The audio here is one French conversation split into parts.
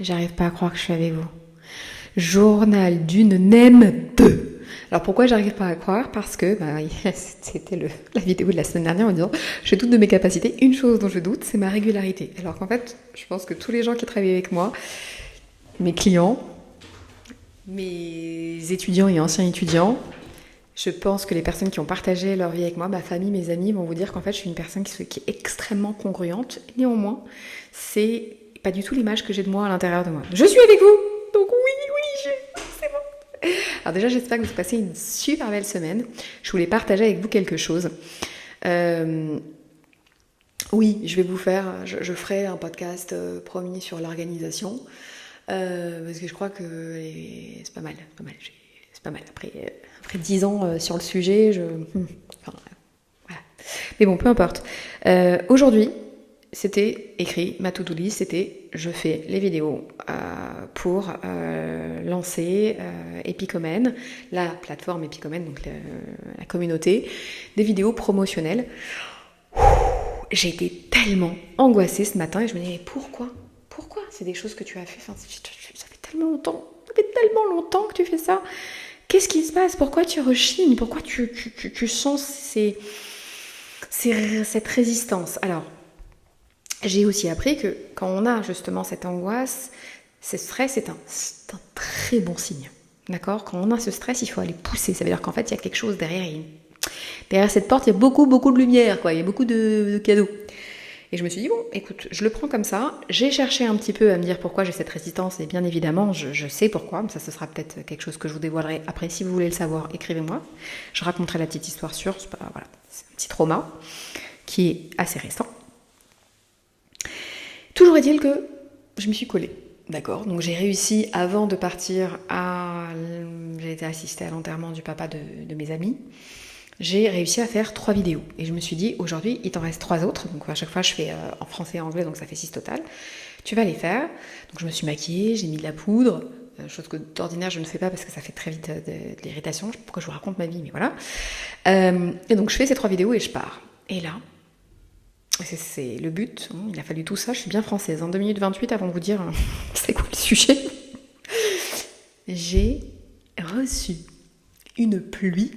J'arrive pas à croire que je suis avec vous. Journal d'une NEM 2. Alors pourquoi j'arrive pas à croire? Parce que c'était la vidéo de la semaine dernière en disant je doute de mes capacités. Une chose dont je doute, c'est ma régularité. Alors qu'en fait, je pense que tous les gens qui travaillent avec moi, mes clients, mes étudiants et anciens étudiants, je pense que les personnes qui ont partagé leur vie avec moi, ma famille, mes amis, vont vous dire qu'en fait, je suis une personne qui est extrêmement congruente. Néanmoins, c'est pas du tout l'image que j'ai de moi à l'intérieur de moi. Je suis avec vous. Donc oui, c'est bon. Alors déjà, j'espère que vous passez une super belle semaine. Je voulais partager avec vous quelque chose. Oui, je vais vous faire, je ferai un podcast promis sur l'organisation. Parce que je crois que c'est pas mal. C'est pas mal. Après 10 ans sur le sujet, enfin, voilà. Mais bon, peu importe. Aujourd'hui, c'était écrit, ma to-do list, c'était je fais les vidéos pour lancer Epicomen, la plateforme Epicomen, donc la communauté, des vidéos promotionnelles. J'ai été tellement angoissée ce matin et je me disais, mais pourquoi c'est des choses que tu as fait, enfin, ça fait tellement longtemps que tu fais ça. Qu'est-ce qui se passe? Pourquoi tu rechignes? Pourquoi tu sens cette résistance? Alors, j'ai aussi appris que quand on a justement cette angoisse, ce stress, c'est un très bon signe. D'accord? Quand on a ce stress, il faut aller pousser. Ça veut dire qu'en fait, il y a quelque chose derrière. Derrière cette porte, il y a beaucoup de lumière, quoi. Il y a beaucoup de cadeaux. Et je me suis dit, bon, écoute, je le prends comme ça. J'ai cherché un petit peu à me dire pourquoi j'ai cette résistance. Et bien évidemment, je sais pourquoi. Mais ça, ce sera peut-être quelque chose que je vous dévoilerai après. Si vous voulez le savoir, écrivez-moi. Je raconterai la petite histoire sur. C'est un petit trauma qui est assez récent. Toujours est-il que je me suis collée. D'accord, donc j'ai réussi, avant de partir, j'ai été assistée à l'enterrement du papa de mes amis. J'ai réussi à faire 3 vidéos. Et je me suis dit, aujourd'hui, il t'en reste 3 autres. Donc à chaque fois, je fais en français et en anglais, donc ça fait 6 total. Tu vas les faire. Donc je me suis maquillée, j'ai mis de la poudre, chose que d'ordinaire, je ne fais pas parce que ça fait très vite de l'irritation. Pourquoi je vous raconte ma vie, mais voilà. Et donc je fais ces 3 vidéos et je pars. Et là, c'est le but. Il a fallu tout ça. Je suis bien française. En 2 minutes 28, avant de vous dire c'est quoi le sujet, j'ai reçu une pluie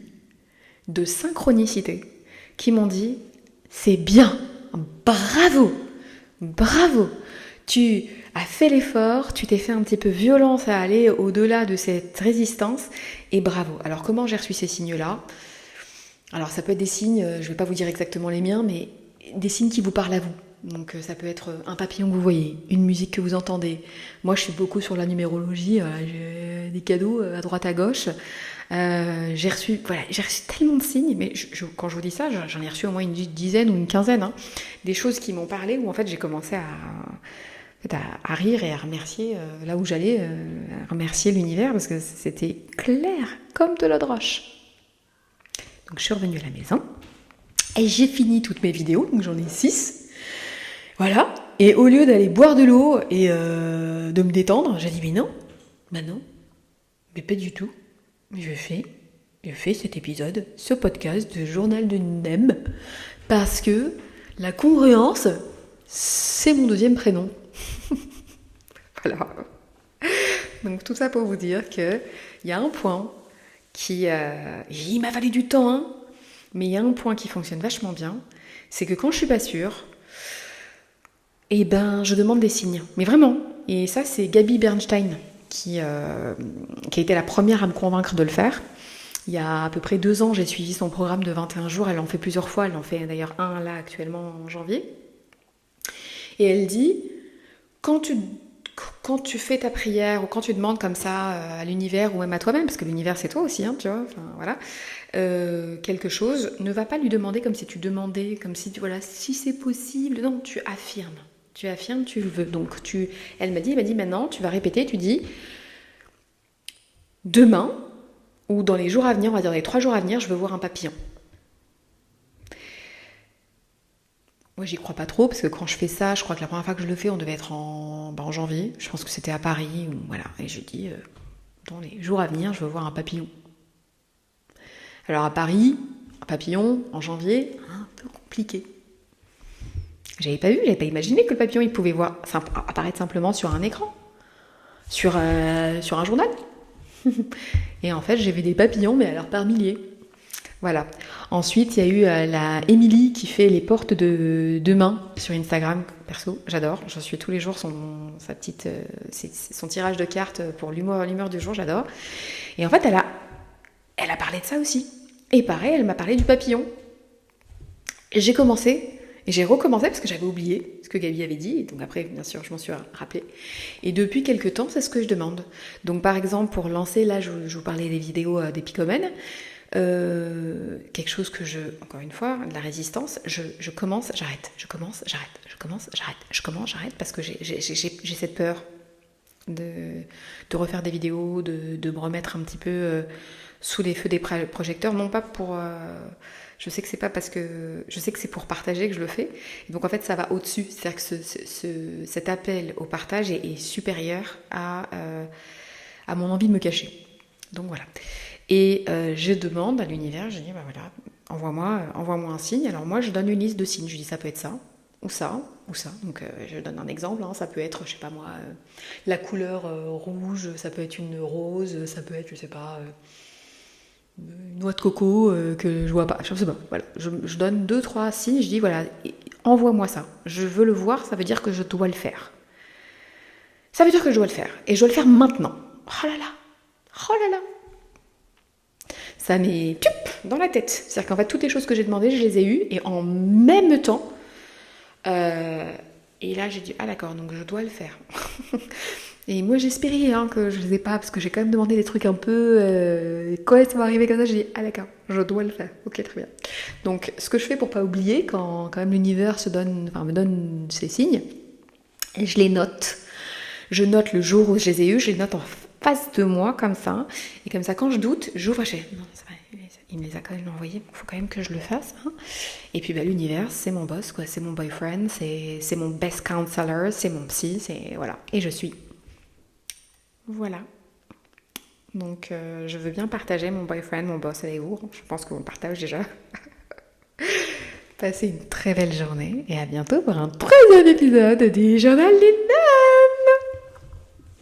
de synchronicité qui m'ont dit c'est bien, bravo, tu as fait l'effort, tu t'es fait un petit peu violence à aller au-delà de cette résistance et bravo. Alors comment j'ai reçu ces signes-là? Alors ça peut être des signes, je vais pas vous dire exactement les miens, mais des signes qui vous parlent à vous. Donc ça peut être un papillon que vous voyez, une musique que vous entendez. Moi je suis beaucoup sur la numérologie, j'ai des cadeaux à droite à gauche. J'ai reçu tellement de signes, mais quand je vous dis ça, j'en ai reçu au moins une dizaine ou une quinzaine, des choses qui m'ont parlé, où en fait j'ai commencé à rire et à remercier là où j'allais, à remercier l'univers, parce que c'était clair comme de l'eau de roche. Donc je suis revenue à la maison, et j'ai fini toutes mes vidéos, donc j'en ai 6. Voilà, et au lieu d'aller boire de l'eau et de me détendre, j'ai dit mais non, mais pas du tout. Je fais cet épisode, ce podcast de Journal de NEM, parce que la congruence, c'est mon 2e prénom. Voilà. Donc tout ça pour vous dire qu'il y a un point il m'a fallu du temps, mais il y a un point qui fonctionne vachement bien, c'est que quand je suis pas sûre, je demande des signes. Mais vraiment. Et ça, c'est Gabi Bernstein qui a été la première à me convaincre de le faire. Il y a à peu près 2 ans, j'ai suivi son programme de 21 jours. Elle en fait plusieurs fois. Elle en fait d'ailleurs un là actuellement en janvier. Et elle dit, quand tu fais ta prière ou quand tu demandes comme ça à l'univers ou même à toi-même, parce que l'univers c'est toi aussi, tu vois, enfin voilà, quelque chose, ne va pas lui demander comme si tu demandais, comme si si c'est possible. Non, tu affirmes. Tu affirmes, tu le veux. Donc elle m'a dit maintenant, tu vas répéter, tu dis demain, ou dans les jours à venir, on va dire les 3 jours à venir, je veux voir un papillon. Moi, j'y crois pas trop, parce que quand je fais ça, je crois que la première fois que je le fais, on devait être en janvier. Je pense que c'était à Paris, voilà. Et je dis, dans les jours à venir, je veux voir un papillon. Alors à Paris, un papillon, en janvier, un peu compliqué. J'avais pas imaginé que le papillon, il pouvait apparaître simplement sur un écran. sur un journal. Et en fait, j'ai vu des papillons, mais alors par milliers. Voilà. Ensuite, il y a eu la Émilie qui fait les portes de main sur Instagram. Perso, j'adore. Je suis tous les jours son tirage de cartes pour l'humeur du jour, j'adore. Et en fait, elle a parlé de ça aussi. Et pareil, elle m'a parlé du papillon. Et j'ai commencé, et j'ai recommencé parce que j'avais oublié ce que Gabi avait dit. Et donc après, bien sûr, je m'en suis rappelé. Et depuis quelques temps, c'est ce que je demande. Donc par exemple, pour lancer, là, je vous parlais des vidéos des picomènes. Quelque chose que encore une fois, de la résistance, je commence, j'arrête, je commence, j'arrête, je commence, j'arrête, je commence, j'arrête, parce que j'ai cette peur de refaire des vidéos, de me remettre un petit peu sous les feux des projecteurs, non pas pour... je sais que c'est pas parce que... Je sais que c'est pour partager que je le fais. Et donc en fait, ça va au-dessus. C'est-à-dire que cet appel au partage est supérieur à mon envie de me cacher. Donc voilà. Et je demande à l'univers, je dis, bah voilà, envoie-moi un signe. Alors moi, je donne une liste de signes. Je dis, ça peut être ça, ou ça, ou ça. Donc je donne un exemple. Ça peut être, je sais pas moi, la couleur rouge, ça peut être une rose, ça peut être, je sais pas, une noix de coco que je vois pas. Je sais pas. Voilà. Je donne 2-3 signes. Je dis, voilà, envoie-moi ça. Je veux le voir, ça veut dire que je dois le faire. Ça veut dire que je dois le faire. Et je dois le faire maintenant. Oh là là. Oh là là. Ça m'est dans la tête. C'est-à-dire qu'en fait, toutes les choses que j'ai demandées, je les ai eues. Et en même temps, et là, j'ai dit, ah d'accord, donc je dois le faire. Et moi, j'espérais que je ne les ai pas, parce que j'ai quand même demandé des trucs un peu... quand ça va arriver comme ça, j'ai dit, ah d'accord, je dois le faire. Ok, très bien. Donc, ce que je fais pour pas oublier, quand même l'univers me donne ces signes, et je les note. Je note le jour où je les ai eus, je les note en face de moi, comme ça. Et comme ça, quand je doute, j'ouvre, je fais, non, c'est vrai, il me les a quand même envoyés, il faut quand même que je le fasse. Et puis l'univers, c'est mon boss, quoi, c'est mon boyfriend, c'est mon best counselor, c'est mon psy, c'est... Voilà. Et je suis... Voilà. Donc, je veux bien partager mon boyfriend, mon boss avec vous. Je pense qu'on le partage déjà. Passez une très belle journée et à bientôt pour un troisième épisode du Journal d'une